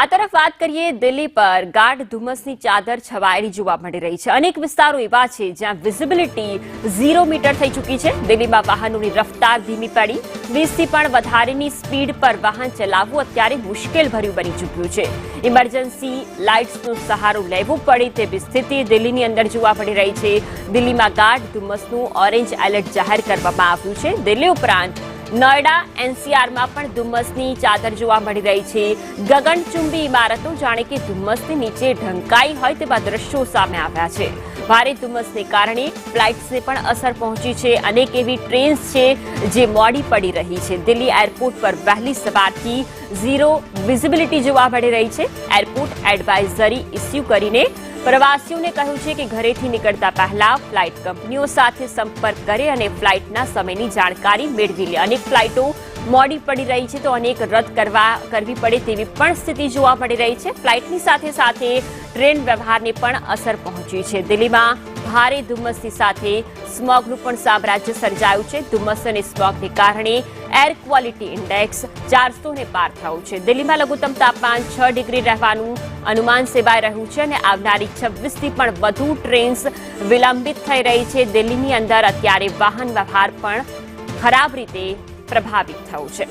આ તરફ વાત કરીએ દિલ્હી પર ગાઢ ધુમ્મસની ચાદર છવાયેલી જોવા મળી રહી છે। અનેક વિસ્તારો એવા છે જ્યાં વિઝિબિલિટી 0 મીટર થઈ ચૂકી છે। દિલ્હીમાં વાહનોની રફતાર ધીમી પડી 20થી પણ વધારેની સ્પીડ પર વાહન ચલાવવું અત્યારે મુશ્કેલ ભર્યું બની ચૂક્યું છે। ઇમરજન્સી લાઇટ્સનો સહારો લેવો પડે તેવી સ્થિતિ દિલ્હીની અંદર જોવા મળી રહી છે। દિલ્હીમાં ગાઢ ધુમ્મસનું ઓરેન્જ એલર્ટ જાહેર કરવામાં આવ્યું છે। દિલ્હી ઉપરાંત નોઈડા એનસીઆરમાં પણ ધુમ્મસની ચાદર જોવા મળી રહી છે। ગગનચુંબી ઇમારતો જાણે કે ધુમ્મસની નીચે ઢંકાઈ હોય તેવા દ્રશ્યો સામે આવ્યા છે। ભારે ધુમ્મસને કારણે ફ્લાઇટ્સને પણ અસર પહોંચી છે। અનેક એવી ટ્રેન્સ છે જે મોડી પડી રહી છે। દિલ્હી એરપોર્ટ પર વહેલી સવારથી 0 વિઝિબિલિટી જોવા મળી રહી છે। એરપોર્ટ એડવાઇઝરી ઇસ્યુ કરીને પ્રવાસીઓને કહ્યું છે કે ઘરેથી નીકળતા પહેલા ફ્લાઇટ કંપનીઓ સાથે સંપર્ક કરે અને ફ્લાઇટના સમયની જાણકારી મેળવી લે। અનેક ફ્લાઇટો મોડી પડી રહી છે તો અનેક રદ કરવી પડે તેવી પણ સ્થિતિ જોવા મળી રહી છે। ફ્લાઇટની સાથે સાથે ટ્રેન વ્યવહારને પણ અસર પહોંચી છે। દિલ્હીમાં ભારે ધુમ્મસની સાથે સ્મોગનું પણ સામ્રાજ્ય સર્જાયું છે। ધુમ્મસ અને સ્મોગને કારણે એર ક્વોલિટી ઇન્ડેક્સ 400ને પાર થયું છે। દિલ્હીમાં લઘુત્તમ તાપમાન 6 ડિગ્રી રહેવાનું અનુમાન સેવાઈ રહ્યું છે અને આવનારી 26થી પણ વધુ ટ્રેન્સ વિલંબિત થઈ રહી છે। દિલ્હીની અંદર અત્યારે વાહન વ્યવહાર પણ ખરાબ રીતે પ્રભાવિત થયું છે।